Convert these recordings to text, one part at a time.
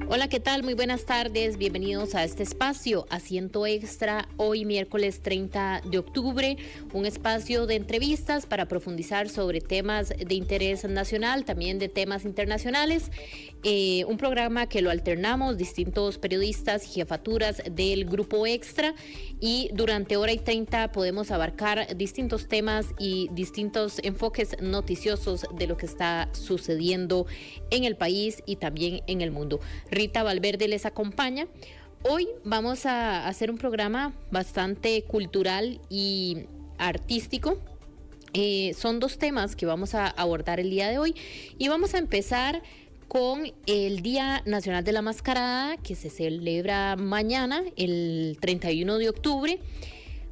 Hola, ¿qué tal? Muy buenas tardes. Bienvenidos a este espacio, Asiento Extra, hoy miércoles 30 de octubre, un espacio de entrevistas para profundizar sobre temas de interés nacional, también de temas internacionales. Un programa que lo alternamos distintos periodistas y jefaturas del Grupo Extra, y durante hora y 30 podemos abarcar distintos temas y distintos enfoques noticiosos de lo que está sucediendo en el país y también en el mundo. Rita Valverde les acompaña. Hoy vamos a hacer un programa bastante cultural y artístico. Son dos temas que vamos a abordar el día de hoy y vamos a empezar con el Día Nacional de la Mascarada, que se celebra mañana, el 31 de octubre,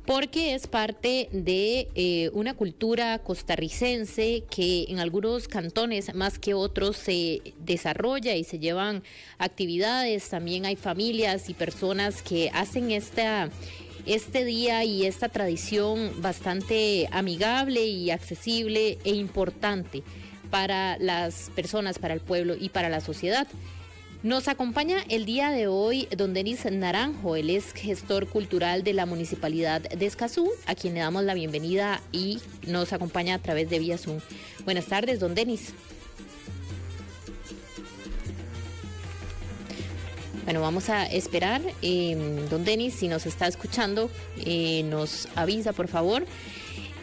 porque es parte de una cultura costarricense que en algunos cantones más que otros se desarrolla y se llevan actividades. También hay familias y personas que hacen este día y esta tradición bastante amigable y accesible e importante para las personas, para el pueblo y para la sociedad. Nos acompaña el día de hoy don Denis Naranjo. Él es gestor cultural de la Municipalidad de Escazú, a quien le damos la bienvenida y nos acompaña a través de vía Zoom. Buenas tardes, don Denis. Bueno, vamos a esperar. Don Denis, si nos está escuchando, nos avisa, por favor.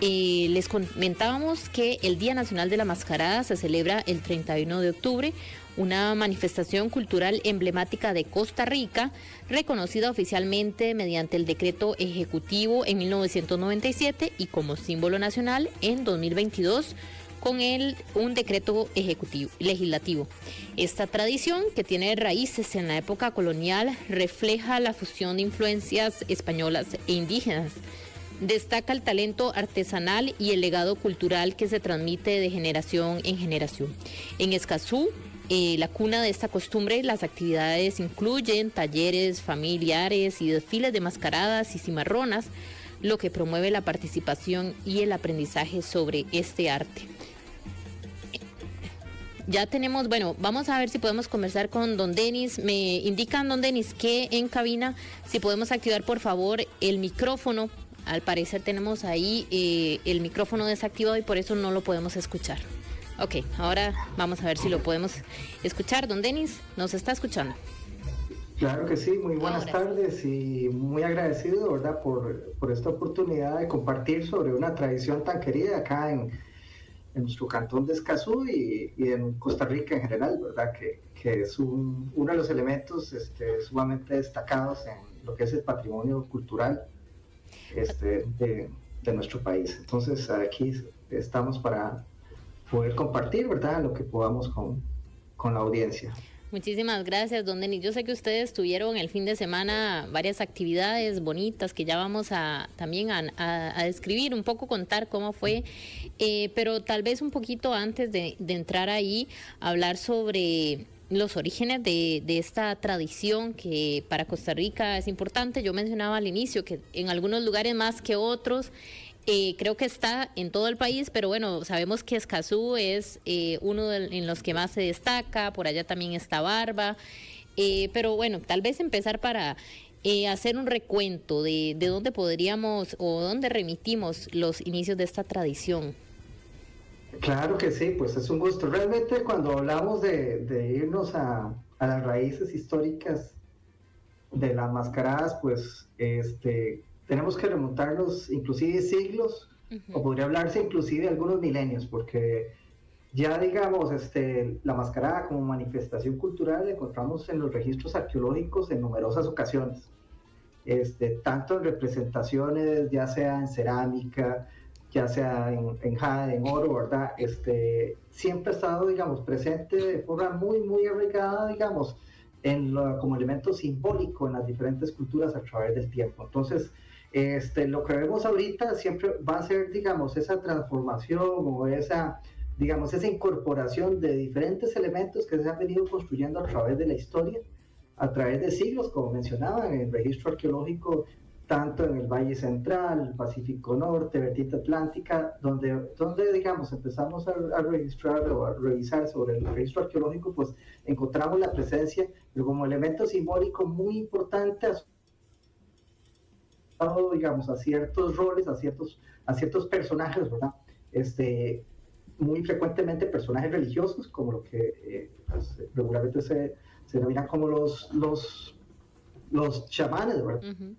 Les comentábamos que el Día Nacional de la Mascarada se celebra el 31 de octubre, una manifestación cultural emblemática de Costa Rica, reconocida oficialmente mediante el decreto ejecutivo en 1997 y como símbolo nacional en 2022 con un decreto legislativo. Esta tradición, que tiene raíces en la época colonial, refleja la fusión de influencias españolas e indígenas. Destaca el talento artesanal y el legado cultural que se transmite de generación en generación. En Escazú, la cuna de esta costumbre, las actividades incluyen talleres familiares y desfiles de mascaradas y cimarronas, lo que promueve la participación y el aprendizaje sobre este arte. Ya tenemos, vamos a ver si podemos conversar con don Denis. Me indican, don Denis, que en cabina, si podemos activar por favor el micrófono. Al parecer tenemos ahí el micrófono desactivado y por eso no lo podemos escuchar. Ok, ahora vamos a ver si lo podemos escuchar. Don Denis, ¿nos está escuchando? Claro que sí, muy buenas tardes y muy agradecido, ¿verdad?, por esta oportunidad de compartir sobre una tradición tan querida acá en nuestro cantón de Escazú y en Costa Rica en general, ¿verdad?, que es uno de los elementos sumamente destacados en lo que es el patrimonio cultural de nuestro país. Entonces aquí estamos para poder compartir, ¿verdad?, lo que podamos con la audiencia. Muchísimas gracias, don Denis. Yo sé que ustedes tuvieron el fin de semana varias actividades bonitas que ya vamos también a describir, un poco contar cómo fue, pero tal vez un poquito antes de entrar ahí, hablar sobre los orígenes de esta tradición que para Costa Rica es importante. Yo mencionaba al inicio que en algunos lugares más que otros, creo que está en todo el país, pero bueno, sabemos que Escazú es uno en los que más se destaca. Por allá también está Barba, pero bueno, tal vez empezar para hacer un recuento de dónde podríamos o dónde remitimos los inicios de esta tradición. Claro que sí, pues es un gusto. Realmente cuando hablamos de irnos a las raíces históricas de las mascaradas, pues tenemos que remontarnos inclusive siglos, o podría hablarse inclusive de algunos milenios, porque ya digamos, la mascarada como manifestación cultural la encontramos en los registros arqueológicos en numerosas ocasiones, tanto en representaciones, ya sea en cerámica, ya sea en jade, en oro, ¿verdad? Siempre ha estado, digamos, presente de forma muy, muy arraigada, digamos, como elemento simbólico en las diferentes culturas a través del tiempo. Entonces, lo que vemos ahorita siempre va a ser, digamos, esa transformación o esa incorporación de diferentes elementos que se han venido construyendo a través de la historia, a través de siglos, como mencionaba, en el registro arqueológico tanto en el Valle Central, el Pacífico Norte, vertiente atlántica, donde digamos, empezamos a registrar o a revisar sobre el registro arqueológico, pues encontramos la presencia, pero como elemento simbólico muy importante, digamos, a ciertos roles, a ciertos personajes, ¿verdad? Muy frecuentemente personajes religiosos, como lo que pues, regularmente se denominan como los chamanes, ¿verdad? Uh-huh.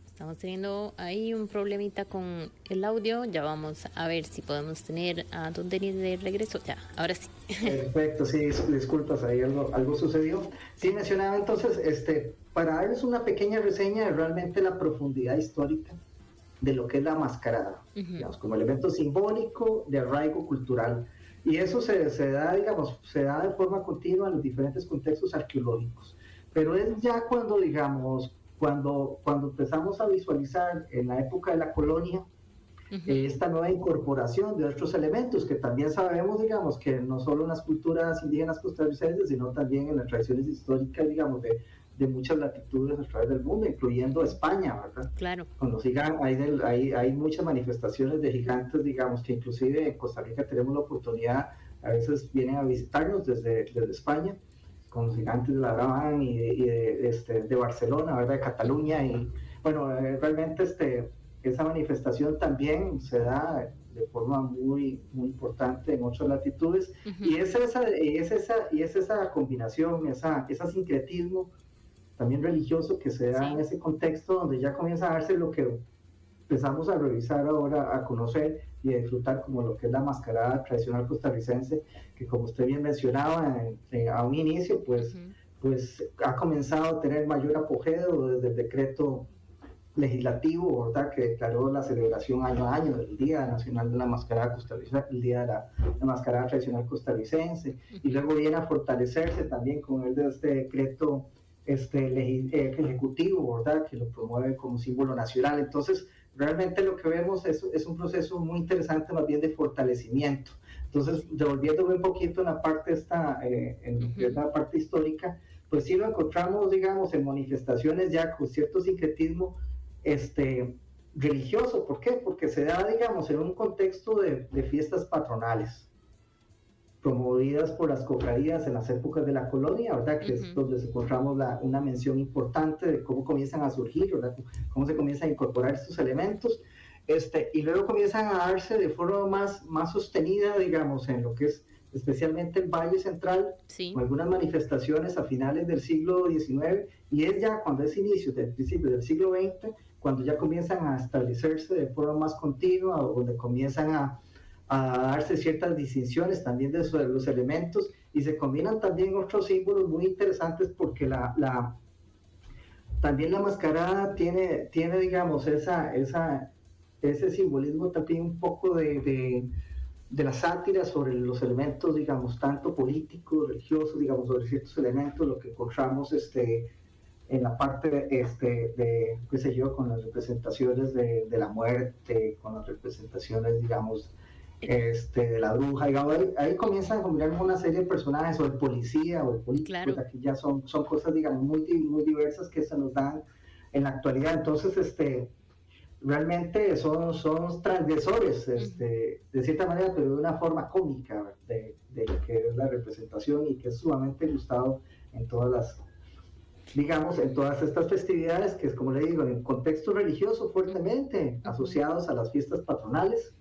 Estamos teniendo ahí un problemita con el audio. Ya vamos a ver si podemos tener a Don Denis de regreso. Ya, ahora sí. Perfecto, sí, disculpas, ahí algo sucedió. Sí, mencionaba entonces, para darles una pequeña reseña de realmente la profundidad histórica de lo que es la mascarada, digamos, como elemento simbólico de arraigo cultural. Y eso se da, digamos, se da de forma continua en los diferentes contextos arqueológicos. Pero es ya cuando, digamos, cuando empezamos a visualizar en la época de la colonia, esta nueva incorporación de otros elementos que también sabemos, digamos, que no solo en las culturas indígenas costarricenses, sino también en las tradiciones históricas, digamos, de muchas latitudes a través del mundo, incluyendo España, ¿verdad? Claro. Con los gigantes, hay muchas manifestaciones de gigantes, digamos, que inclusive en Costa Rica tenemos la oportunidad, a veces vienen a visitarnos desde España, con los gigantes de la Brabant y de Barcelona, ¿verdad? De Cataluña, y bueno, realmente esa manifestación también se da de forma muy, muy importante en otras latitudes, y es esa combinación, ese sincretismo también religioso que se da en ese contexto donde ya comienza a darse lo que empezamos a revisar ahora, a conocer y a disfrutar como lo que es la mascarada tradicional costarricense, que como usted bien mencionaba a un inicio, pues ha comenzado a tener mayor apogeo desde el decreto legislativo, ¿verdad?, que declaró la celebración año a año del Día Nacional de la Mascarada Costarricense, el Día de la Mascarada Tradicional Costarricense, y luego viene a fortalecerse también con el de este decreto ejecutivo, ¿verdad?, que lo promueve como símbolo nacional. Entonces, realmente lo que vemos es un proceso muy interesante, más bien de fortalecimiento. Entonces, devolviéndome un poquito en la parte en la parte histórica, pues sí lo encontramos, digamos, en manifestaciones ya con cierto sincretismo religioso. ¿Por qué? Porque se da, digamos, en un contexto de fiestas patronales, promovidas por las cofradías en las épocas de la colonia, ¿verdad? Que es donde encontramos una mención importante de cómo comienzan a surgir, ¿verdad? Cómo se comienzan a incorporar estos elementos, y luego comienzan a darse de forma más sostenida, digamos, en lo que es especialmente el Valle Central, con algunas manifestaciones a finales del siglo XIX, y es ya cuando es principio del siglo XX, cuando ya comienzan a establecerse de forma más continua, donde comienzan a darse ciertas distinciones también de los elementos, y se combinan también otros símbolos muy interesantes, porque también la mascarada tiene digamos, ese simbolismo también un poco de la sátira sobre los elementos, digamos, tanto políticos, religiosos, digamos, sobre ciertos elementos, lo que encontramos en la parte qué sé yo, con las representaciones de la muerte, con las representaciones, digamos, de la bruja, digamos, ahí comienzan a combinar una serie de personajes, o el policía, o el político, claro. Aquí ya son cosas, digamos, muy diversas que se nos dan en la actualidad. Entonces, realmente son transgresores, de cierta manera, pero de una forma cómica de lo que es la representación, y que es sumamente gustado en todas estas festividades, que es, como le digo, en contexto religioso fuertemente asociados a las fiestas patronales.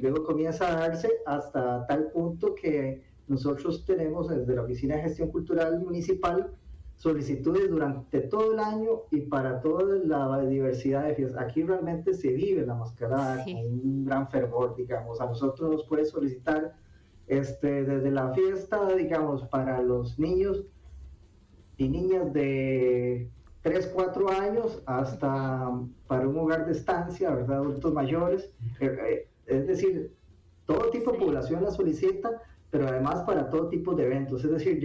Luego comienza a darse hasta tal punto que nosotros tenemos desde la Oficina de Gestión Cultural Municipal solicitudes durante todo el año y para toda la diversidad de fiestas. Aquí realmente se vive la mascarada con un gran fervor, digamos. A nosotros nos puede solicitar desde la fiesta, digamos, para los niños y niñas de 3, 4 años, hasta para un hogar de estancia, ¿verdad?, adultos mayores. Es decir, todo tipo de población la solicita, pero además para todo tipo de eventos. Es decir,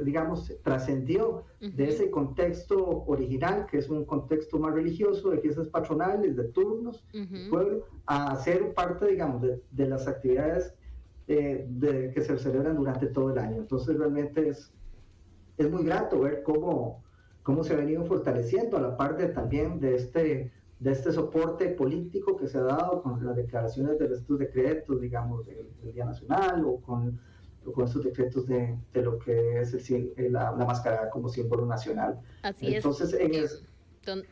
digamos, trascendió de ese contexto original, que es un contexto más religioso, de fiestas patronales, de turnos, del pueblo, a ser parte, digamos, de las actividades que se celebran durante todo el año. Entonces, realmente es muy grato ver cómo cómo se ha venido fortaleciendo a la par de, también de este soporte político que se ha dado con las declaraciones de estos decretos, digamos, del Día Nacional o con estos decretos de lo que es la mascarada como símbolo nacional. Así es. Entonces,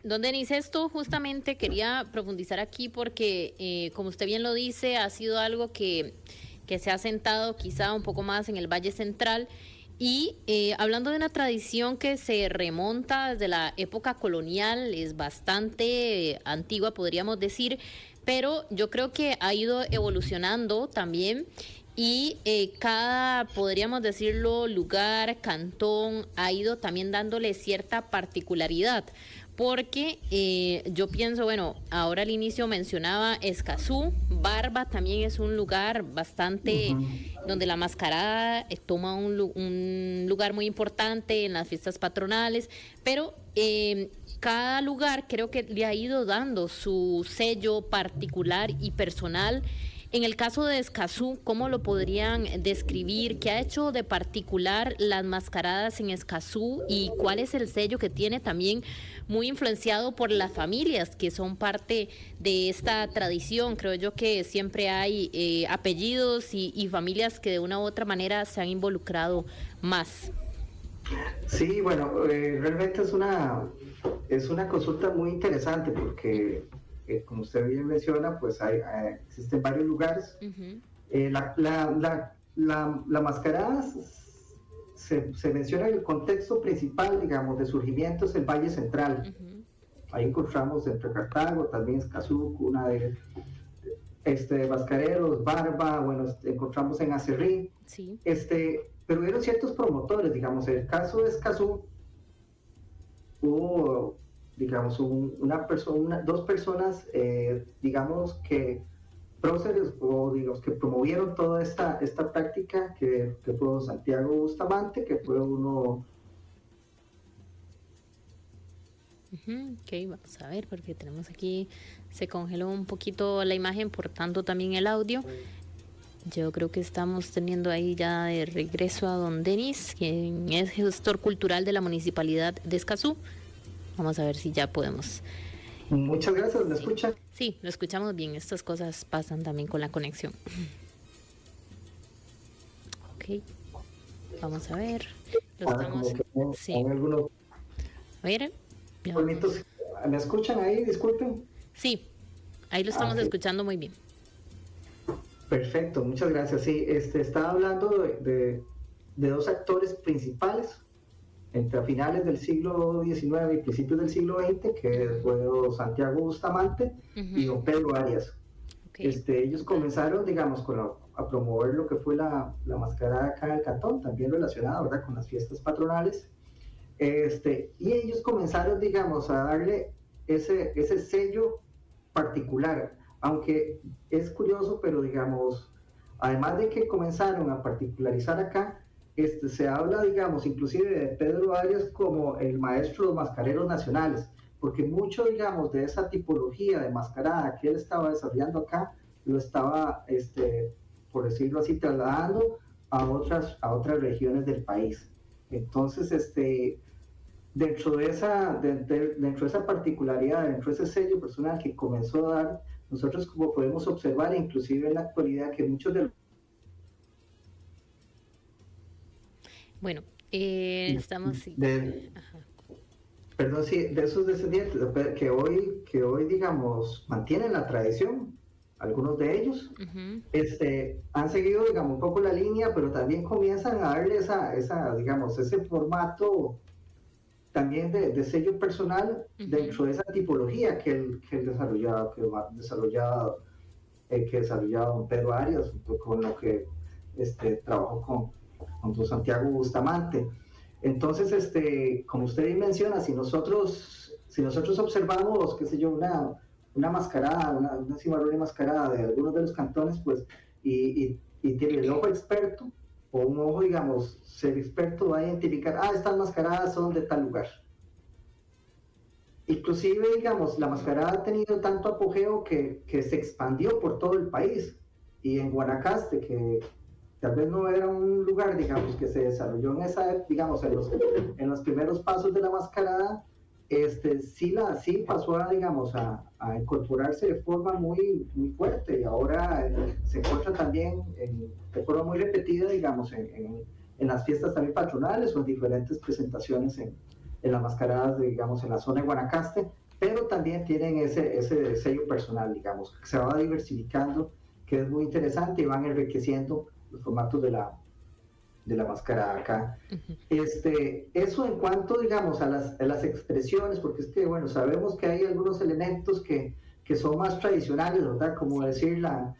Don Denis, esto justamente quería profundizar aquí porque, como usted bien lo dice, ha sido algo que se ha sentado quizá un poco más en el Valle Central. Y hablando de una tradición que se remonta desde la época colonial, es bastante antigua, podríamos decir, pero yo creo que ha ido evolucionando también y cada, podríamos decirlo, lugar, cantón, ha ido también dándole cierta particularidad. Porque yo pienso, bueno, ahora al inicio mencionaba Escazú, Barba también es un lugar bastante donde la mascarada toma un lugar muy importante en las fiestas patronales, pero cada lugar creo que le ha ido dando su sello particular y personal. En el caso de Escazú, ¿cómo lo podrían describir? ¿Qué ha hecho de particular las mascaradas en Escazú y cuál es el sello que tiene también muy influenciado por las familias que son parte de esta tradición? Creo yo que siempre hay apellidos y familias que de una u otra manera se han involucrado más. Sí, bueno, realmente es una consulta muy interesante porque como usted bien menciona, pues existen varios lugares. La mascarada se menciona en el contexto principal, digamos, de surgimiento es el Valle Central. Ahí encontramos entre Cartago, también Escazú, una de mascareros, Barba, bueno, encontramos en Acerrí. Sí. Pero hubieron ciertos promotores, digamos, en el caso de Escazú, hubo, digamos, dos personas, digamos, que próceres o digamos que promovieron toda esta práctica, que fue Santiago Bustamante, que fue uno. Ok, vamos a ver, porque tenemos aquí, se congeló un poquito la imagen, por tanto también el audio. Yo creo que estamos teniendo ahí ya de regreso a don Denis, quien es gestor cultural de la Municipalidad de Escazú. Vamos a ver si ya podemos. Muchas gracias, ¿me escuchan? Sí, lo escuchamos bien. Estas cosas pasan también con la conexión. Ok, vamos a ver. Sí. Algunos... A ver. ¿Me escuchan ahí? Disculpen. Sí, ahí lo estamos escuchando muy bien. Perfecto, muchas gracias. Sí, estaba hablando de dos actores principales entre finales del siglo XIX y principios del siglo XX, que fue Santiago Bustamante y don Pedro Arias. Ellos comenzaron, digamos, a promover lo que fue la mascarada acá en el cantón, también relacionada, ¿verdad?, con las fiestas patronales. Y ellos comenzaron, digamos, a darle ese sello particular, aunque es curioso, pero digamos, además de que comenzaron a particularizar acá, se habla, digamos, inclusive de Pedro Arias como el maestro de los mascareros nacionales, porque mucho, digamos, de esa tipología de mascarada que él estaba desarrollando acá, lo estaba, por decirlo así, trasladando a otras regiones del país. Entonces, dentro de esa particularidad, dentro de ese sello personal que comenzó a dar, nosotros como podemos observar, inclusive en la actualidad, que muchos de Bueno, estamos... Perdón, sí, de esos descendientes que hoy, digamos, mantienen la tradición, algunos de ellos, han seguido, digamos, un poco la línea, pero también comienzan a darle digamos, ese formato también de sello personal dentro de esa tipología que él desarrollaba, que desarrollaba don Pedro Arias, junto con lo que trabajó con don Santiago Bustamante. Entonces, como usted menciona, si nosotros observamos, qué sé yo, una mascarada, una cimarrona mascarada de algunos de los cantones, pues, y tiene el ojo experto, o un ojo, digamos, ser experto, va a identificar, estas mascaradas son de tal lugar. Inclusive, digamos, la mascarada ha tenido tanto apogeo que se expandió por todo el país. Y en Guanacaste, que tal vez no era un lugar, digamos, que se desarrolló en esa, digamos, en los primeros pasos de la mascarada, sí pasó a, digamos, a incorporarse de forma muy, muy fuerte, y ahora se encuentra también de forma muy repetida, digamos, en las fiestas también patronales o en diferentes presentaciones en las mascaradas, digamos, en la zona de Guanacaste, pero también tienen ese sello personal, digamos, que se va diversificando, que es muy interesante, y van enriqueciendo los formatos de la mascarada acá. Ujú. Eso en cuanto, digamos, a las expresiones, porque es que, bueno, sabemos que hay algunos elementos que son más tradicionales, ¿verdad? Como decir la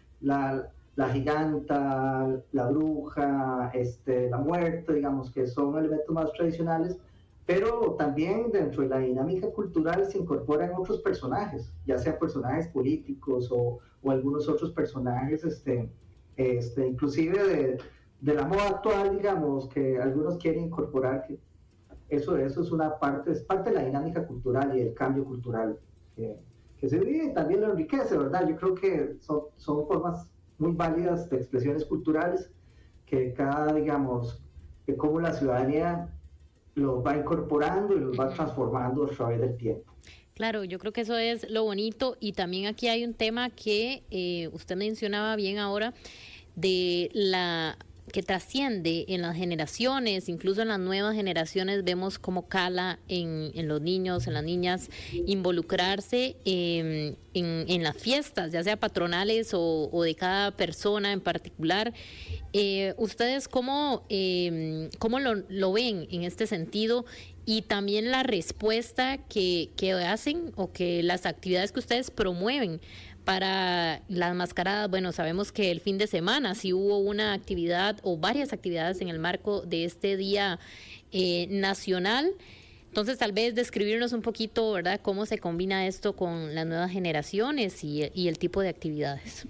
giganta, la bruja, la muerte, digamos, que son elementos más tradicionales, pero también dentro de la dinámica cultural se incorporan otros personajes, ya sean personajes políticos o algunos otros personajes, inclusive de la moda actual, digamos, que algunos quieren incorporar, que eso es es parte de la dinámica cultural y el cambio cultural que se vive, y también lo enriquece, ¿verdad? Yo creo que son formas muy válidas de expresiones culturales que digamos, que como la ciudadanía los va incorporando y los va transformando a través del tiempo. Claro, yo creo que eso es lo bonito, y también aquí hay un tema que usted mencionaba bien ahora, de la que trasciende en las generaciones, incluso en las nuevas generaciones vemos cómo cala en los niños, en las niñas, involucrarse en las fiestas, ya sea patronales o de cada persona en particular. ¿Ustedes cómo lo ven en este sentido? Y también la respuesta que hacen, o que las actividades que ustedes promueven para las mascaradas. Bueno, sabemos que el fin de semana sí hubo una actividad o varias actividades en el marco de este día nacional. Entonces, tal vez describirnos un poquito, ¿verdad?, cómo se combina esto con las nuevas generaciones y el tipo de actividades.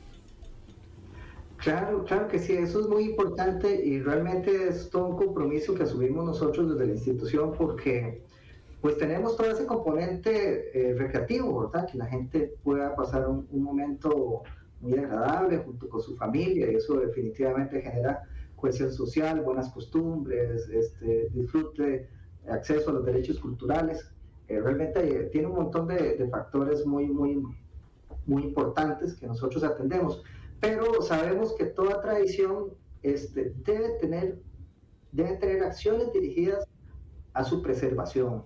Claro, claro que sí, eso es muy importante, y realmente es todo un compromiso que asumimos nosotros desde la institución, porque pues tenemos todo ese componente recreativo, ¿verdad? Que la gente pueda pasar un momento muy agradable junto con su familia, y eso definitivamente genera cohesión social, buenas costumbres, disfrute, acceso a los derechos culturales. Realmente tiene un montón de factores muy, muy, muy importantes que nosotros atendemos, pero sabemos que toda tradición debe tener acciones dirigidas a su preservación.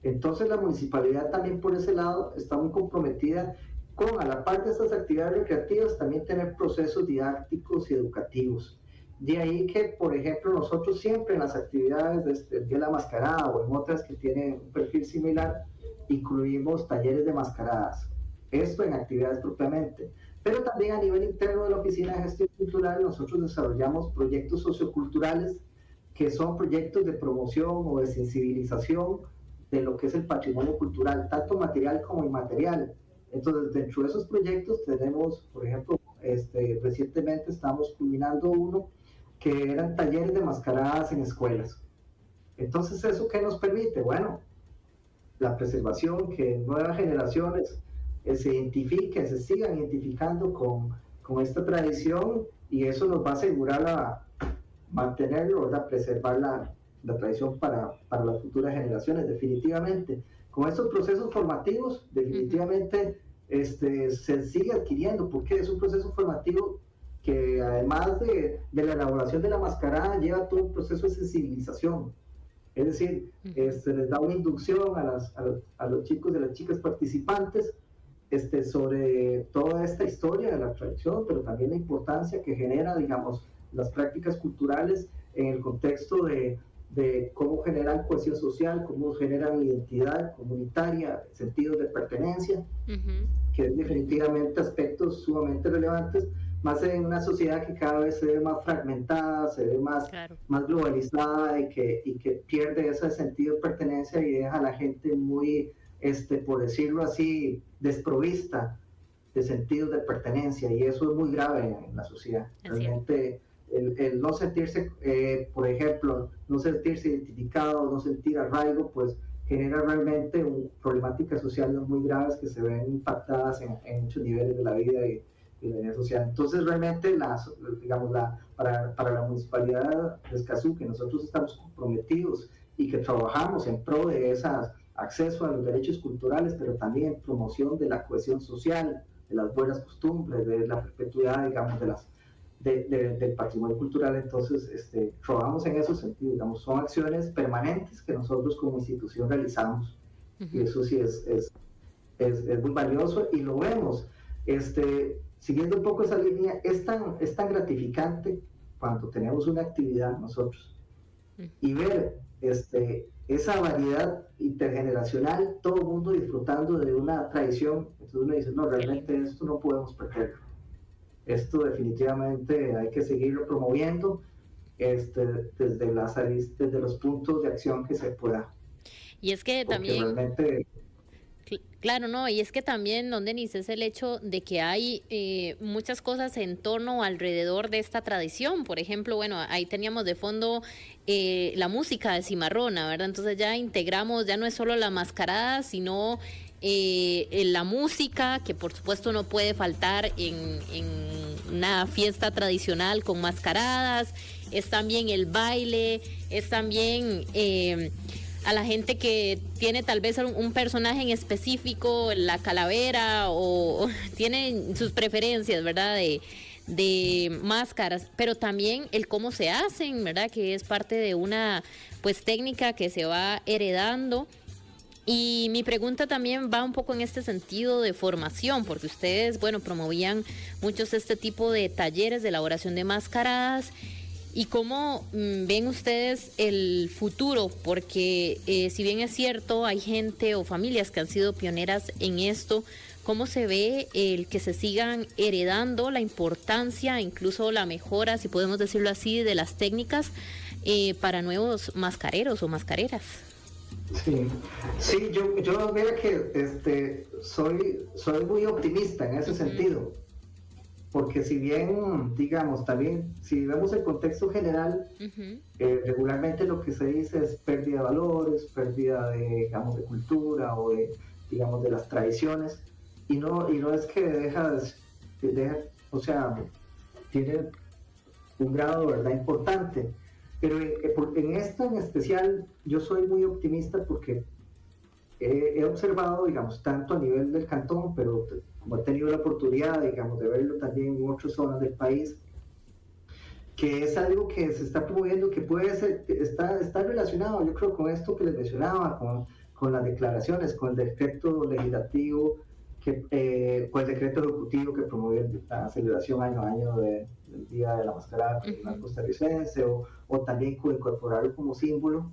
Entonces la municipalidad también por ese lado está muy comprometida con, a la par de estas actividades recreativas, también tener procesos didácticos y educativos. De ahí que, por ejemplo, nosotros siempre en las actividades del Día de la Mascarada o en otras que tienen un perfil similar, incluimos talleres de mascaradas. Esto en actividades propiamente. Pero también a nivel interno de la Oficina de Gestión Cultural nosotros desarrollamos proyectos socioculturales, que son proyectos de promoción o de sensibilización de lo que es el patrimonio cultural, tanto material como inmaterial. Entonces, dentro de esos proyectos tenemos, por ejemplo, recientemente estamos culminando uno que eran talleres de mascaradas en escuelas. Entonces, ¿eso qué nos permite? Bueno, la preservación, que nuevas generaciones se identifiquen, se sigan identificando con esta tradición, y eso nos va a asegurar mantenerlo, ¿verdad? Preservar la tradición para las futuras generaciones, definitivamente. Con estos procesos formativos, definitivamente se sigue adquiriendo, porque es un proceso formativo que, además de la elaboración de la mascarada, lleva todo un proceso de sensibilización. Es decir, les da una inducción a los chicos y las chicas participantes sobre toda esta historia de la tradición, pero también la importancia que genera, digamos, las prácticas culturales en el contexto de cómo generan cohesión social, cómo generan identidad comunitaria, sentidos de pertenencia, que es definitivamente aspectos sumamente relevantes, más en una sociedad que cada vez se ve más fragmentada, se ve más, Claro. más globalizada, y que pierde ese sentido de pertenencia y deja a la gente muy, por decirlo así, desprovista de sentidos de pertenencia, y eso es muy grave en la sociedad. Realmente el no sentirse, por ejemplo, no sentirse identificado, no sentir arraigo, pues genera realmente problemáticas sociales muy graves que se ven impactadas en muchos niveles de la vida y la vida social. Entonces realmente digamos, para la municipalidad de Escazú, que nosotros estamos comprometidos y que trabajamos en pro de ese acceso a los derechos culturales, pero también promoción de la cohesión social, de las buenas costumbres, de la perpetuidad, digamos, del patrimonio cultural. Entonces trabajamos en ese sentido, digamos, son acciones permanentes que nosotros como institución realizamos. Y eso sí es muy valioso y lo vemos. Siguiendo un poco esa línea, es tan gratificante cuando tenemos una actividad nosotros y ver esa variedad intergeneracional, todo el mundo disfrutando de una tradición. Entonces uno dice, no, realmente esto no podemos perderlo. Esto definitivamente hay que seguirlo promoviendo desde los puntos de acción que se pueda. Y es que porque también... realmente... Claro, no, y es que también, don Denis, es el hecho de que hay muchas cosas en torno alrededor de esta tradición. Por ejemplo, bueno, ahí teníamos de fondo la música de Cimarrona, ¿verdad? Entonces ya integramos, ya no es solo la mascarada, sino la música, que por supuesto no puede faltar en una fiesta tradicional con mascaradas, es también el baile, es también... a la gente que tiene tal vez un personaje en específico, la calavera, o tiene sus preferencias, ¿verdad?, de máscaras, pero también el cómo se hacen, ¿verdad?, que es parte de una pues técnica que se va heredando. Y mi pregunta también va un poco en este sentido de formación, porque ustedes, bueno, promovían muchos este tipo de talleres de elaboración de mascaradas. ¿Y cómo ven ustedes el futuro? Porque si bien es cierto, hay gente o familias que han sido pioneras en esto, ¿cómo se ve el que se sigan heredando la importancia, incluso la mejora, si podemos decirlo así, de las técnicas para nuevos mascareros o mascareras? Sí, yo mira que soy muy optimista en ese sentido. Porque si bien, digamos, también, si vemos el contexto general, regularmente lo que se dice es pérdida de valores, pérdida de, digamos, de cultura o de, digamos, de las tradiciones, y no es que deja, o sea, tiene un grado de verdad importante, pero en esto en especial yo soy muy optimista porque he observado, digamos, tanto a nivel del cantón, pero como he tenido la oportunidad, digamos, de verlo también en otras zonas del país, que es algo que se está promoviendo, que puede ser, está relacionado, yo creo, con esto que les mencionaba, con las declaraciones, con el decreto legislativo, con el decreto ejecutivo que promueve la celebración año a año del Día de la Mascarada Nacional Costarricense, o también con incorporarlo como símbolo.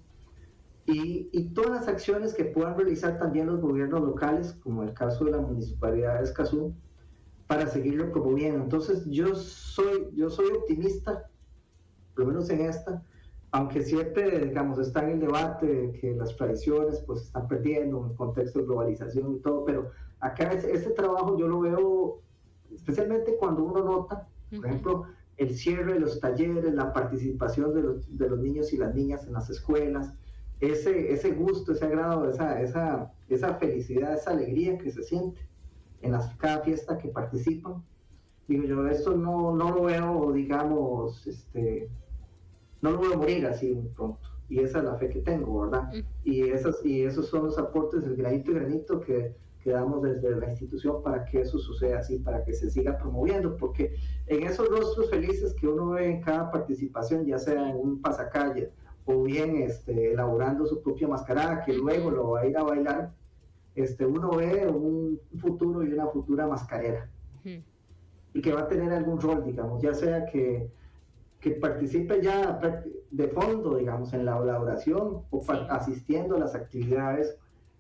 Y todas las acciones que puedan realizar también los gobiernos locales, como el caso de la Municipalidad de Escazú, para seguirlo promoviendo. Entonces yo soy optimista, por lo menos en esta, aunque siempre, digamos, está en el debate de que las tradiciones pues se están perdiendo en el contexto de globalización y todo, pero acá este trabajo yo lo veo, especialmente cuando uno nota, por ejemplo, el cierre de los talleres, la participación de los niños y las niñas en las escuelas, ese gusto, ese agrado, esa felicidad, esa alegría que se siente en cada fiesta que participan. Digo yo, esto no lo veo, digamos, no lo veo morir así muy pronto. Y esa es la fe que tengo, ¿verdad? Y esos son los aportes, el granito y granito que damos desde la institución para que eso suceda así, para que se siga promoviendo, porque en esos rostros felices que uno ve en cada participación, ya sea en un pasacalle, o bien elaborando su propia mascarada, que luego lo va a ir a bailar, uno ve un futuro y una futura mascarera, y que va a tener algún rol, digamos, ya sea que participe ya de fondo, digamos, en la elaboración, o asistiendo a las actividades,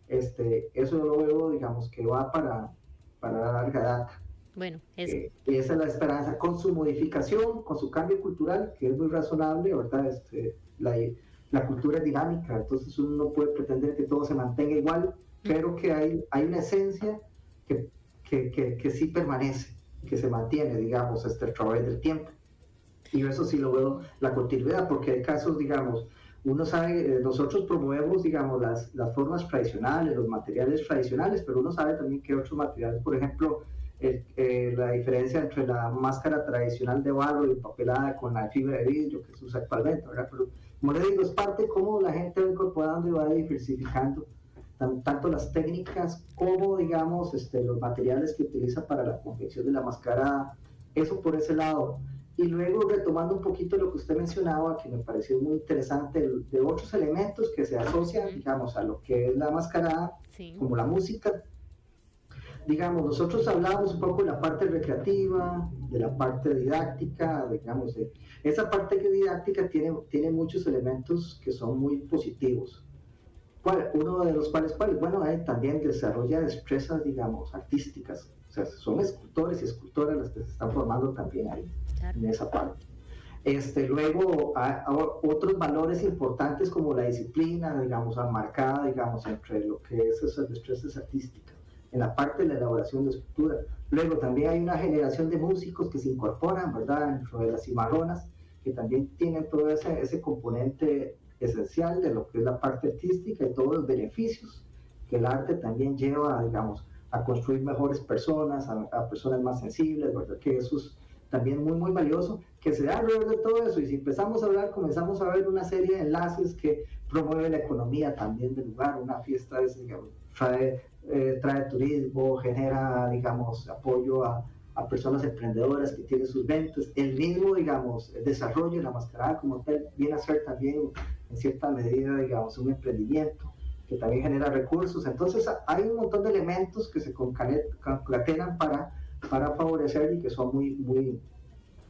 eso lo veo, digamos, que va para la larga data. Bueno, y esa es la esperanza, con su modificación, con su cambio cultural, que es muy razonable, ¿verdad? La cultura es dinámica, entonces uno no puede pretender que todo se mantenga igual, pero que hay una esencia que sí permanece, que se mantiene, digamos, a través del tiempo. Y eso sí lo veo, la continuidad, porque hay casos, digamos, uno sabe, nosotros promovemos, digamos, las formas tradicionales, los materiales tradicionales, pero uno sabe también que otros materiales, por ejemplo, la diferencia entre la máscara tradicional de barro y empapelada con la fibra de vidrio que se usa actualmente, ¿verdad? Pero como le digo, es parte de cómo la gente va incorporando y va diversificando tanto las técnicas como, digamos, los materiales que utiliza para la confección de la mascarada, eso por ese lado. Y luego retomando un poquito lo que usted mencionaba, que me pareció muy interesante, de otros elementos que se asocian, digamos, a lo que es la mascarada, sí, como la música. Digamos, nosotros hablábamos un poco de la parte recreativa, de la parte didáctica, digamos, esa parte que didáctica tiene muchos elementos que son muy positivos. Uno de los cuales, bueno, también desarrolla destrezas, digamos, artísticas. O sea, son escultores y escultoras las que se están formando también ahí, claro, en esa parte. Luego, otros valores importantes como la disciplina, digamos, marcada, digamos, entre lo que es esas destrezas artísticas, en la parte de la elaboración de escultura. Luego también hay una generación de músicos que se incorporan, ¿verdad?, dentro de las cimarronas, que también tienen todo ese componente esencial de lo que es la parte artística y todos los beneficios que el arte también lleva, digamos, a construir mejores personas, a personas más sensibles, ¿verdad? Que eso es también muy, muy valioso, que se da alrededor de todo eso. Y si empezamos a hablar, comenzamos a ver una serie de enlaces que promueve la economía también del lugar. Una fiesta digamos, trae turismo, genera, digamos, apoyo a personas emprendedoras que tienen sus ventas. El mismo, digamos, desarrollo de la mascarada como tal viene a ser también, en cierta medida, digamos, un emprendimiento que también genera recursos. Entonces, hay un montón de elementos que se concatenan para favorecer y que son muy, muy,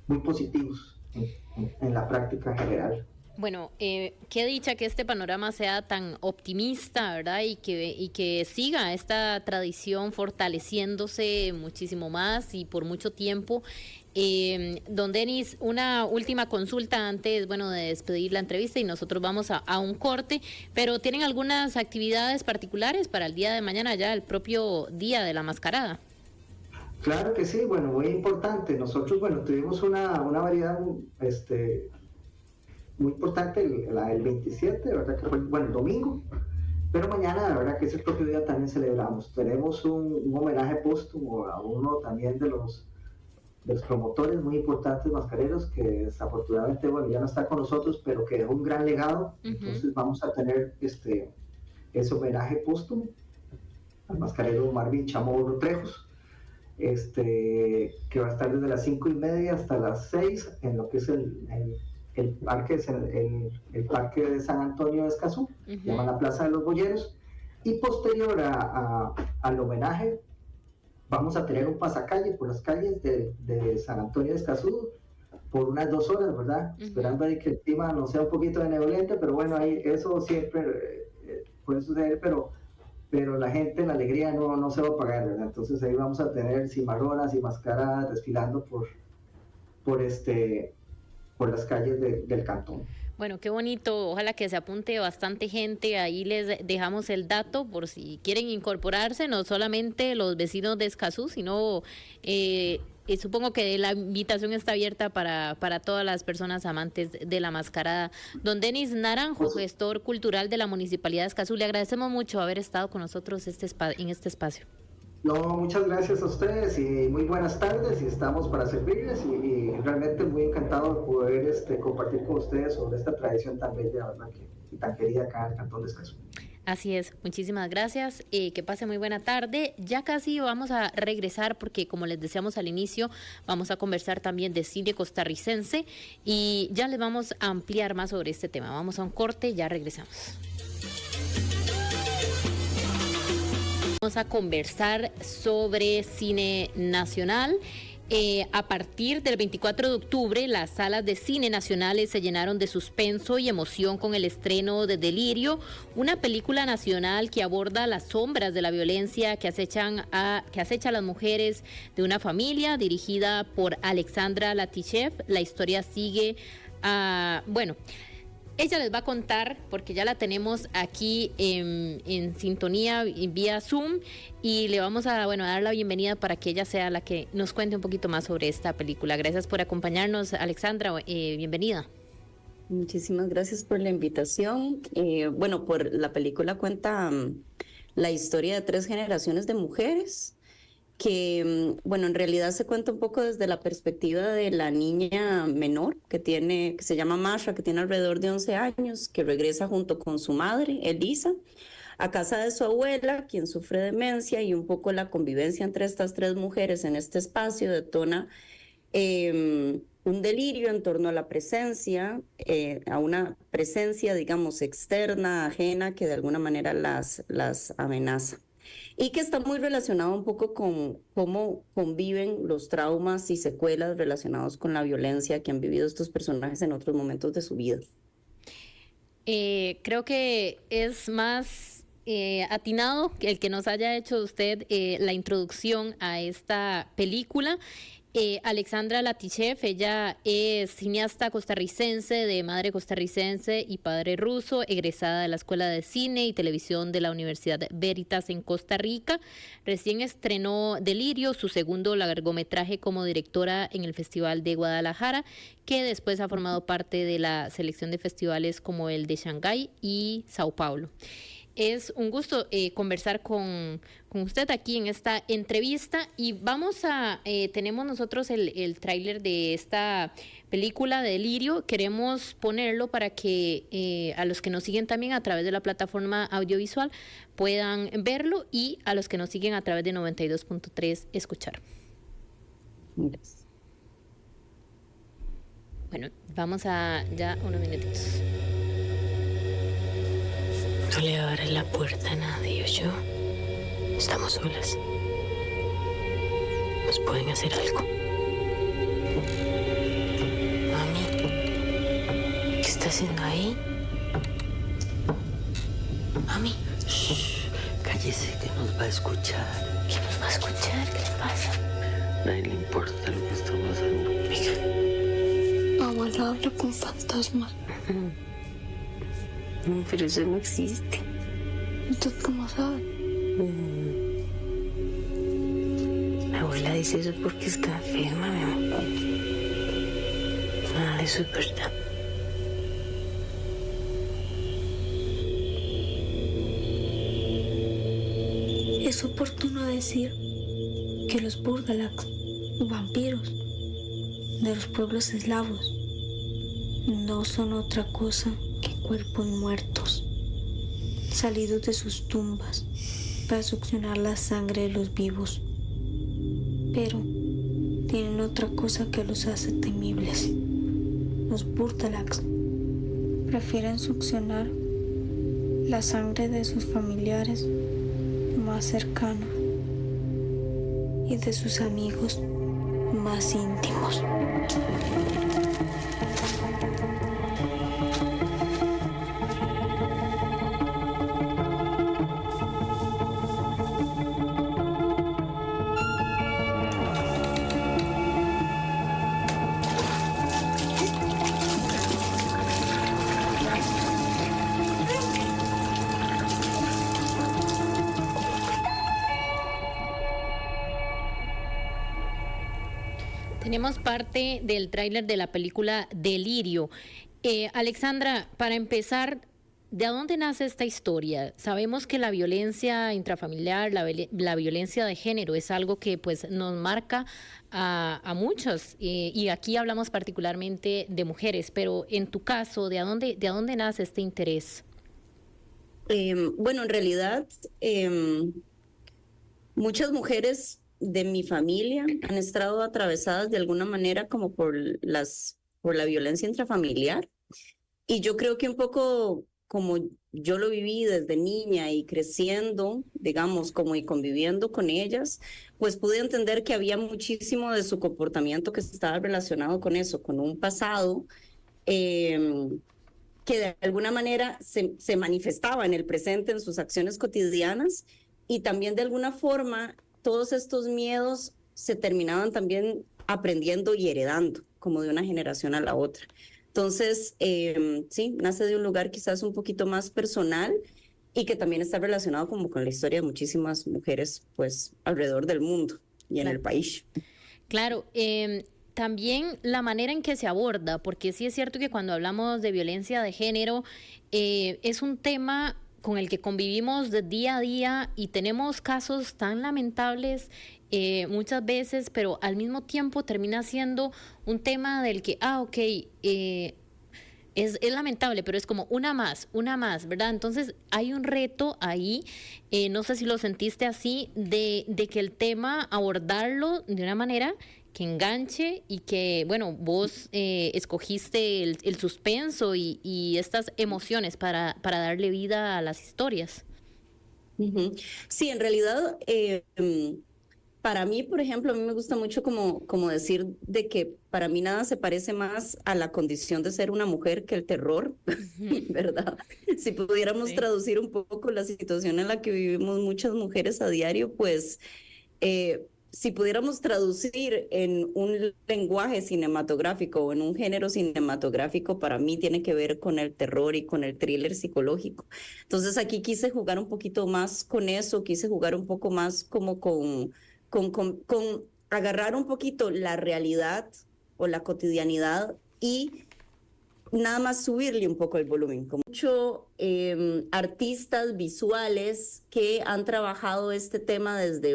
muy positivos en la práctica en general. Bueno, qué dicha que este panorama sea tan optimista, ¿verdad? Y que siga esta tradición fortaleciéndose muchísimo más y por mucho tiempo. Don Denis, una última consulta antes, bueno, de despedir la entrevista y nosotros vamos a un corte, pero ¿tienen algunas actividades particulares para el día de mañana, ya el propio día de la mascarada? Claro que sí, bueno, muy importante. Nosotros, bueno, tuvimos una variedad, muy importante el 27, de verdad que fue, bueno, el domingo, pero mañana, de verdad que ese propio día también celebramos. Tenemos un homenaje póstumo a uno también de los promotores muy importantes mascareros, que desafortunadamente, bueno, ya no está con nosotros, pero que dejó un gran legado. Entonces vamos a tener ese homenaje póstumo al mascarero Marvin Chamorro Trejos, que va a estar desde las 5:30 hasta las 6 en lo que es el parque de San Antonio de Escazú, se llama la Plaza de los Boyeros, y posterior al homenaje vamos a tener un pasacalle por las calles de San Antonio de Escazú por unas 2 horas, ¿verdad? Esperando ahí que el clima no sea un poquito benevolente, pero bueno, ahí eso siempre puede suceder, pero la gente, la alegría no se va a apagar, ¿verdad? Entonces ahí vamos a tener cimarronas y mascaradas desfilando por las calles del cantón. Bueno, qué bonito, ojalá que se apunte bastante gente, ahí les dejamos el dato por si quieren incorporarse, no solamente los vecinos de Escazú, sino supongo que la invitación está abierta para todas las personas amantes de la mascarada. Don Denis Naranjo, gestor cultural de la Municipalidad de Escazú, le agradecemos mucho haber estado con nosotros en este espacio. No, muchas gracias a ustedes y muy buenas tardes, y estamos para servirles y realmente muy encantado de poder compartir con ustedes sobre esta tradición tan bella, ¿verdad? Y tan querida acá en el Cantón de Escazú. Así es, muchísimas gracias, que pase muy buena tarde. Ya casi vamos a regresar porque, como les decíamos al inicio, vamos a conversar también de cine costarricense y ya les vamos a ampliar más sobre este tema. Vamos a un corte, ya regresamos. Vamos a conversar sobre cine nacional. A partir del 24 de octubre, las salas de cine nacionales se llenaron de suspenso y emoción con el estreno de Delirio, una película nacional que aborda las sombras de la violencia que acecha a las mujeres de una familia, dirigida por Alexandra Latichev. La historia sigue ella les va a contar, porque ya la tenemos aquí en sintonía vía Zoom, y le vamos a dar la bienvenida para que ella sea la que nos cuente un poquito más sobre esta película. Gracias por acompañarnos, Alexandra, bienvenida. Muchísimas gracias por la invitación. Por la película cuenta la historia de 3 generaciones de mujeres que, bueno, en realidad se cuenta un poco desde la perspectiva de la niña menor que se llama Masha, que tiene alrededor de 11 años, que regresa junto con su madre, Elisa, a casa de su abuela, quien sufre demencia, y un poco la convivencia entre estas tres mujeres en este espacio detona un delirio en torno a la presencia, a una presencia, digamos, externa, ajena, que de alguna manera las amenaza. Y que está muy relacionado un poco con cómo conviven los traumas y secuelas relacionados con la violencia que han vivido estos personajes en otros momentos de su vida. Creo que es más atinado el que nos haya hecho usted la introducción a esta película. Alexandra Latichev, ella es cineasta costarricense, de madre costarricense y padre ruso, egresada de la Escuela de Cine y Televisión de la Universidad Veritas en Costa Rica. Recién estrenó Delirio, su segundo largometraje como directora en el Festival de Guadalajara, que después ha formado parte de la selección de festivales como el de Shanghái y Sao Paulo. Es un gusto conversar con usted aquí en esta entrevista y tenemos nosotros el tráiler de esta película Delirio. Queremos ponerlo para que a los que nos siguen también a través de la plataforma audiovisual puedan verlo y a los que nos siguen a través de 92.3 escuchar. Gracias. Bueno, vamos a ya unos minutitos. No le abras la puerta a nadie, ¿oyó? Estamos solas. Nos pueden hacer algo. Mami, ¿qué está haciendo ahí? Mami. Shh, cállese que nos va a escuchar. ¿Qué nos va a escuchar? ¿Qué le pasa? A nadie le importa lo que está pasando. Venga. Abuela habla con fantasmas. Pero eso no existe. ¿Entonces cómo sabe? La abuela dice eso porque está enferma, mi amor. Nada de eso es verdad. Es oportuno decir que los Burgalax, vampiros de los pueblos eslavos, no son otra cosa que cuerpos muertos, salidos de sus tumbas para succionar la sangre de los vivos. Pero tienen otra cosa que los hace temibles. Los Burgalax prefieren succionar la sangre de sus familiares más cercanos y de sus amigos más íntimos. Tenemos parte del tráiler de la película Delirio. Alexandra, para empezar, ¿de dónde nace esta historia? Sabemos que la violencia intrafamiliar, la violencia de género es algo que pues nos marca a muchos y aquí hablamos particularmente de mujeres, pero en tu caso, ¿de dónde nace este interés? Bueno, en realidad muchas mujeres de mi familia han estado atravesadas de alguna manera como por la violencia intrafamiliar. Y yo creo que un poco como yo lo viví desde niña y creciendo, digamos, como y conviviendo con ellas, pues pude entender que había muchísimo de su comportamiento que estaba relacionado con eso, con un pasado que de alguna manera se manifestaba en el presente, en sus acciones cotidianas, y también de alguna forma todos estos miedos se terminaban también aprendiendo y heredando, como de una generación a la otra. Entonces, sí, nace de un lugar quizás un poquito más personal y que también está relacionado como con la historia de muchísimas mujeres, pues, alrededor del mundo y en el país. Claro, también la manera en que se aborda, porque sí es cierto que cuando hablamos de violencia de género, es un tema con el que convivimos de día a día y tenemos casos tan lamentables muchas veces, pero al mismo tiempo termina siendo un tema del que, ok, es lamentable, pero es como una más, ¿verdad? Entonces hay un reto ahí, no sé si lo sentiste así, de que el tema, abordarlo de una manera que enganche y que, bueno, vos escogiste el suspenso y estas emociones para darle vida a las historias. Sí, en realidad, para mí, por ejemplo, a mí me gusta mucho como decir de que para mí nada se parece más a la condición de ser una mujer que el terror, ¿verdad? Si pudiéramos traducir un poco la situación en la que vivimos muchas mujeres a diario, pues si pudiéramos traducir en un lenguaje cinematográfico o en un género cinematográfico, para mí tiene que ver con el terror y con el thriller psicológico. Entonces aquí quise jugar un poquito más con eso, quise jugar un poco más como con agarrar un poquito la realidad o la cotidianidad y nada más subirle un poco el volumen. Como mucho artistas visuales que han trabajado este tema desde,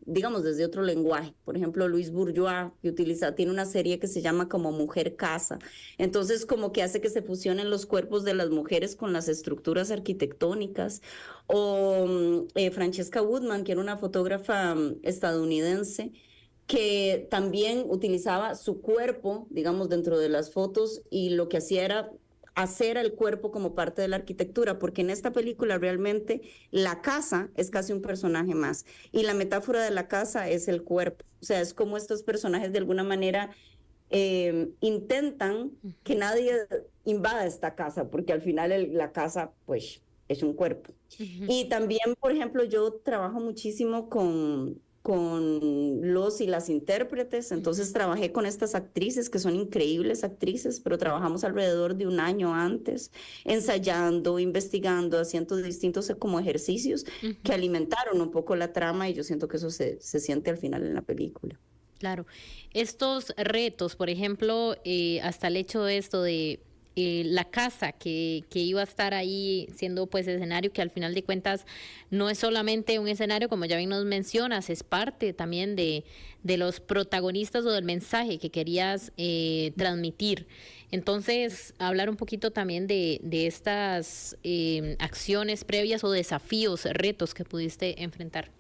digamos, desde otro lenguaje. Por ejemplo, Luis Bourgeois, que tiene una serie que se llama como Mujer Casa. Entonces, como que hace que se fusionen los cuerpos de las mujeres con las estructuras arquitectónicas. O Francesca Woodman, que era una fotógrafa estadounidense, que también utilizaba su cuerpo, digamos, dentro de las fotos y lo que hacía era hacer al cuerpo como parte de la arquitectura, porque en esta película realmente la casa es casi un personaje más y la metáfora de la casa es el cuerpo, o sea, es como estos personajes de alguna manera intentan que nadie invada esta casa, porque al final la casa pues es un cuerpo. Y también, por ejemplo, yo trabajo muchísimo con los y las intérpretes, entonces trabajé con estas actrices que son increíbles actrices, pero trabajamos alrededor de un año antes, ensayando, investigando, haciendo distintos como ejercicios que alimentaron un poco la trama y yo siento que eso se siente al final en la película. Claro. Estos retos, por ejemplo, hasta el hecho de esto de la casa que iba a estar ahí siendo pues escenario, que al final de cuentas no es solamente un escenario, como ya bien nos mencionas, es parte también de los protagonistas o del mensaje que querías transmitir. Entonces, hablar un poquito también de estas acciones previas o desafíos, retos que pudiste enfrentar.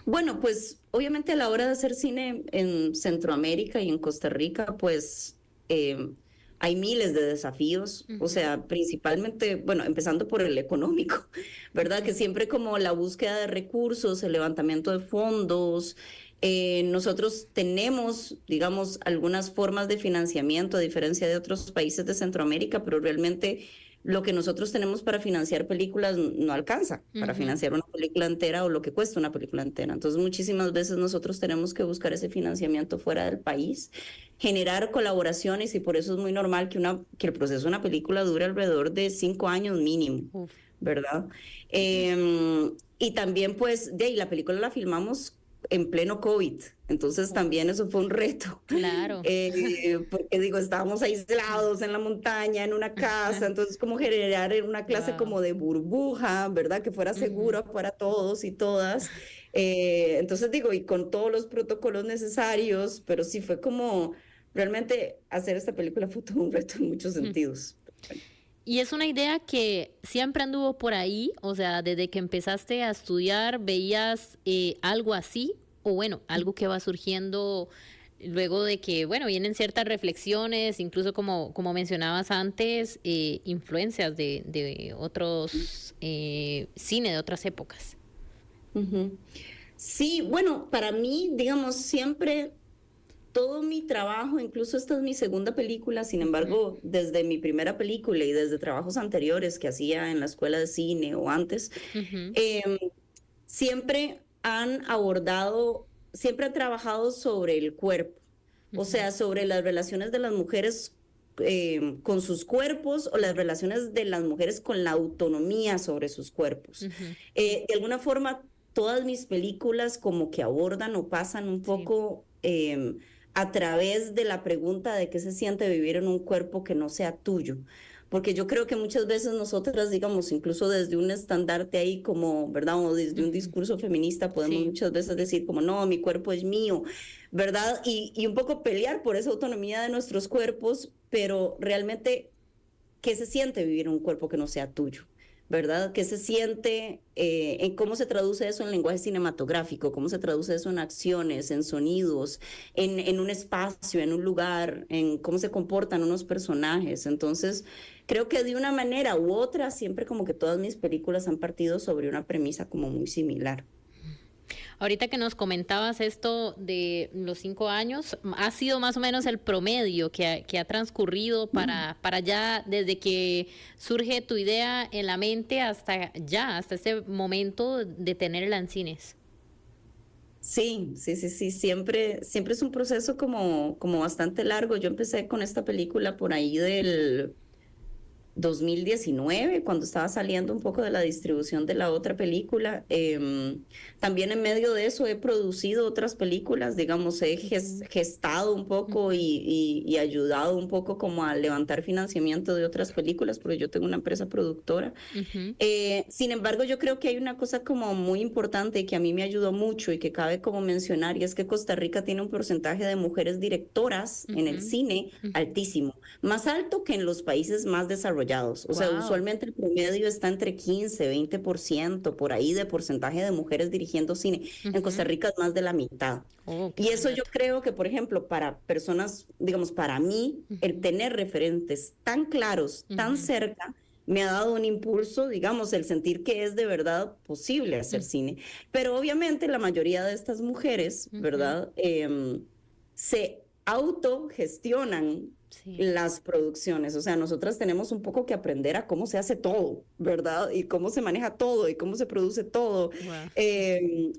Bueno, pues obviamente a la hora de hacer cine en Centroamérica y en Costa Rica, pues hay miles de desafíos, o sea, principalmente, bueno, empezando por el económico, ¿verdad? Que siempre como la búsqueda de recursos, el levantamiento de fondos, nosotros tenemos, digamos, algunas formas de financiamiento, a diferencia de otros países de Centroamérica, pero realmente lo que nosotros tenemos para financiar películas no alcanza para financiar una película entera o lo que cuesta una película entera. Entonces, muchísimas veces nosotros tenemos que buscar ese financiamiento fuera del país, generar colaboraciones y por eso es muy normal que el proceso de una película dure alrededor de 5 años mínimo, ¿verdad? Y también, pues, de ahí la película la filmamos en pleno COVID, entonces también eso fue un reto. Claro. Porque digo, estábamos aislados en la montaña, en una casa, entonces como generar una clase como de burbuja, ¿verdad? Que fuera segura para todos y todas. Entonces digo, y con todos los protocolos necesarios, pero sí fue como, realmente hacer esta película fue todo un reto en muchos sentidos. Y es una idea que siempre anduvo por ahí, o sea, desde que empezaste a estudiar, ¿veías algo así? O bueno, algo que va surgiendo luego de que, bueno, vienen ciertas reflexiones, incluso como mencionabas antes, influencias de otros cine de otras épocas. Sí, bueno, para mí, digamos, siempre todo mi trabajo, incluso esta es mi segunda película, sin embargo, desde mi primera película y desde trabajos anteriores que hacía en la escuela de cine o antes, siempre han trabajado sobre el cuerpo, o sea, sobre las relaciones de las mujeres con sus cuerpos o las relaciones de las mujeres con la autonomía sobre sus cuerpos. De alguna forma, todas mis películas como que abordan o pasan un poco a través de la pregunta de qué se siente vivir en un cuerpo que no sea tuyo. porque yo creo que muchas veces nosotras, digamos, incluso desde un estandarte ahí como, ¿verdad? O desde un discurso feminista podemos Sí. muchas veces decir como, no, mi cuerpo es mío, ¿verdad? Y un poco pelear por esa autonomía de nuestros cuerpos, pero realmente, ¿qué se siente vivir en un cuerpo que no sea tuyo? ¿Verdad? ¿Qué se siente? En cómo se traduce eso en lenguaje cinematográfico, cómo se traduce eso en acciones, en sonidos, en un espacio, en un lugar, en cómo se comportan unos personajes. Entonces, creo que de una manera u otra, siempre como que todas mis películas han partido sobre una premisa como muy similar. Ahorita que nos comentabas esto de los 5 años, ¿ha sido más o menos el promedio que ha transcurrido para ya, desde que surge tu idea en la mente hasta ya, hasta este momento de tenerla en cines? Sí, siempre es un proceso como bastante largo. Yo empecé con esta película por ahí del 2019, cuando estaba saliendo un poco de la distribución de la otra película. También en medio de eso he producido otras películas, digamos, he gestado un poco y ayudado un poco como a levantar financiamiento de otras películas, porque yo tengo una empresa productora. Sin embargo, yo creo que hay una cosa como muy importante que a mí me ayudó mucho y que cabe como mencionar, y es que Costa Rica tiene un porcentaje de mujeres directoras en el cine altísimo, más alto que en los países más desarrollados. O sea, usualmente el promedio está entre 15-20%, por ahí, de porcentaje de mujeres dirigiendo cine. En Costa Rica es más de la mitad. Y eso yo creo que, por ejemplo, para personas, digamos, para mí, el tener referentes tan claros, tan cerca, me ha dado un impulso, digamos, el sentir que es de verdad posible hacer cine. Pero obviamente la mayoría de estas mujeres, ¿verdad? Se autogestionan las producciones. O sea, nosotras tenemos un poco que aprender a cómo se hace todo, ¿verdad? Y cómo se maneja todo y cómo se produce todo.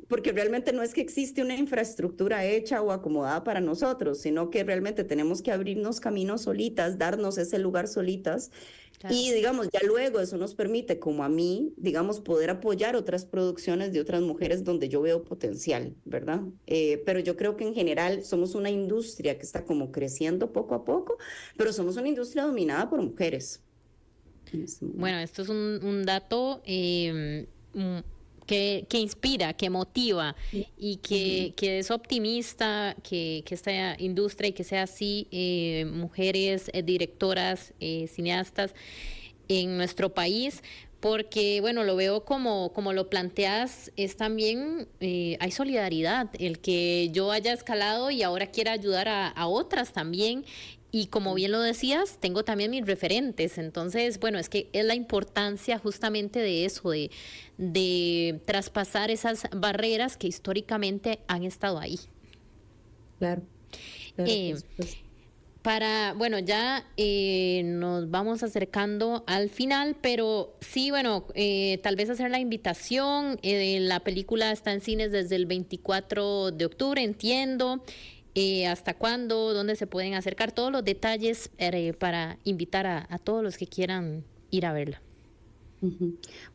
Porque realmente no es que existe una infraestructura hecha o acomodada para nosotros, sino que realmente tenemos que abrirnos caminos solitas, darnos ese lugar solitas. Claro. Y digamos, ya luego eso nos permite, como a mí, digamos, poder apoyar otras producciones de otras mujeres donde yo veo potencial, ¿verdad? Pero yo creo que en general somos una industria que está como creciendo poco a poco, pero somos una industria dominada por mujeres. Bueno, esto es un dato que inspira, que motiva y que es optimista que esta industria y que sea así, mujeres directoras, cineastas en nuestro país, porque bueno, lo veo como lo planteas, es también, hay solidaridad, el que yo haya escalado y ahora quiera ayudar a otras también. Y como bien lo decías, tengo también mis referentes. Entonces, bueno, es que es la importancia justamente de eso, de traspasar esas barreras que históricamente han estado ahí. Claro. Bueno, ya nos vamos acercando al final, pero sí, bueno, tal vez hacer la invitación. La película está en cines desde el 24 de octubre, entiendo. ¿Hasta cuándo? ¿Dónde se pueden acercar? Todos los detalles para invitar a todos los que quieran ir a verla.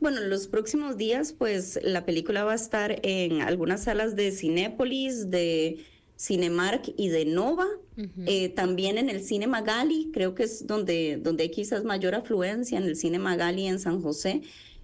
Bueno, los próximos días, pues la película va a estar en algunas salas de Cinépolis, de Cinemark y de Nova. También en el Cine Magali, creo que es donde hay quizás mayor afluencia, en el Cine Magali en San José.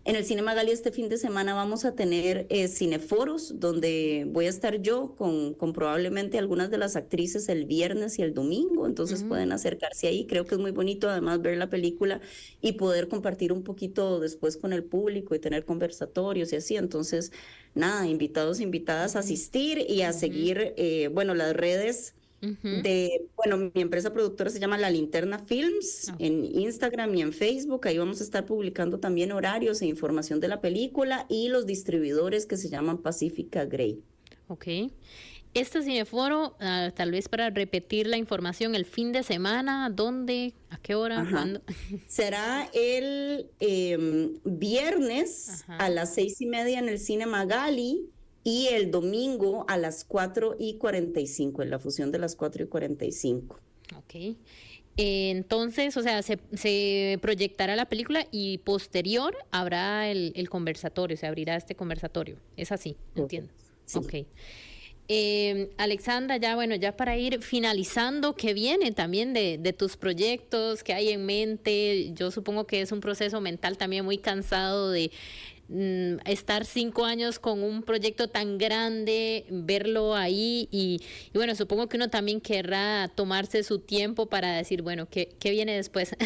En el Cine Magali este fin de semana vamos a tener cineforos, donde voy a estar yo con probablemente algunas de las actrices el viernes y el domingo, entonces pueden acercarse ahí. Creo que es muy bonito además ver la película y poder compartir un poquito después con el público y tener conversatorios y así. Entonces, nada, invitados, invitadas a asistir y a seguir, bueno, las redes bueno, mi empresa productora se llama La Linterna Films, en Instagram y en Facebook. Ahí vamos a estar publicando también horarios e información de la película, y los distribuidores que se llaman Pacifica Grey. Ok. Este cineforo, tal vez para repetir la información, el fin de semana, ¿dónde? ¿A qué hora? ¿Cuándo? Será el viernes a las 6:30 en el Cine Magali, y el domingo a las 4:45, en la fusión de las 4:45. Ok. Entonces, o sea, se proyectará la película y posterior habrá el conversatorio, se abrirá este conversatorio. Es así, entiendo. Sí. Ok. Alexandra, ya para ir finalizando, ¿qué viene también de tus proyectos? ¿Qué hay en mente? Yo supongo que es un proceso mental también muy cansado de estar 5 años con un proyecto tan grande, verlo ahí y bueno, supongo que uno también querrá tomarse su tiempo para decir, bueno, ¿qué viene después?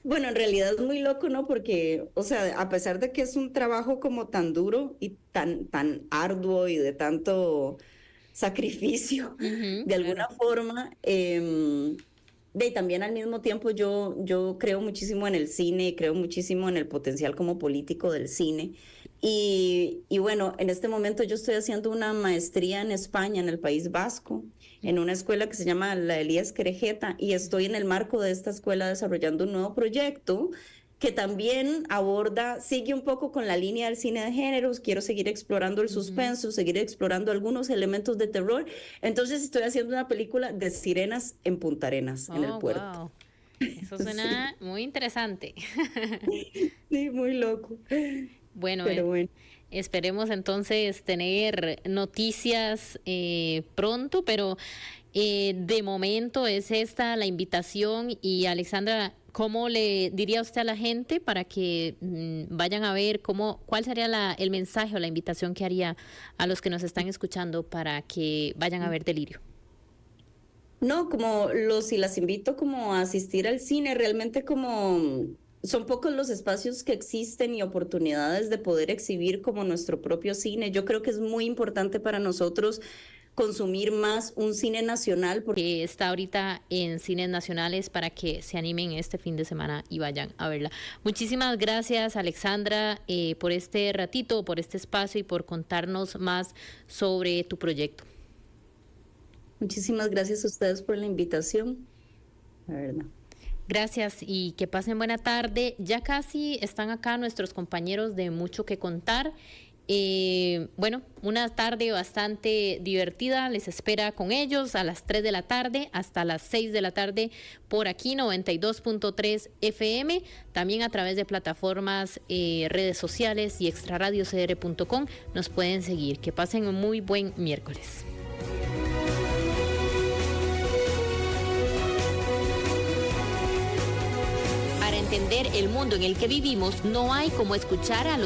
Bueno, en realidad es muy loco, ¿no? Porque, o sea, a pesar de que es un trabajo como tan duro y tan arduo y de tanto sacrificio, de alguna forma, y también al mismo tiempo yo creo muchísimo en el cine, creo muchísimo en el potencial como político del cine. Y bueno, en este momento yo estoy haciendo una maestría en España, en el País Vasco, en una escuela que se llama la Elías Querejeta, y estoy en el marco de esta escuela desarrollando un nuevo proyecto que también sigue un poco con la línea del cine de géneros. Quiero seguir explorando el suspenso, seguir explorando algunos elementos de terror. Entonces estoy haciendo una película de sirenas en Punta Arenas, en el puerto. Wow. Eso suena muy interesante. Sí, muy loco. Bueno, pero bueno. Esperemos entonces tener noticias pronto, pero de momento es esta la invitación. Y Alexandra, ¿cómo le diría usted a la gente para que vayan a ver cuál sería el mensaje o la invitación que haría a los que nos están escuchando para que vayan a ver Delirio? No, como y las invito como a asistir al cine, realmente como son pocos los espacios que existen y oportunidades de poder exhibir como nuestro propio cine. Yo creo que es muy importante para nosotros consumir más un cine nacional. Que está ahorita en cines nacionales para que se animen este fin de semana y vayan a verla. Muchísimas gracias, Alexandra, por este ratito, por este espacio y por contarnos más sobre tu proyecto. Muchísimas gracias a ustedes por la invitación, la verdad. Gracias y que pasen buena tarde. Ya casi están acá nuestros compañeros de Mucho que Contar. Bueno, una tarde bastante divertida les espera con ellos a las 3 de la tarde hasta las 6 de la tarde por aquí 92.3 FM, también a través de plataformas, redes sociales y extraradiocr.com nos pueden seguir. Que pasen un muy buen miércoles. Para entender el mundo en el que vivimos, no hay como escuchar a los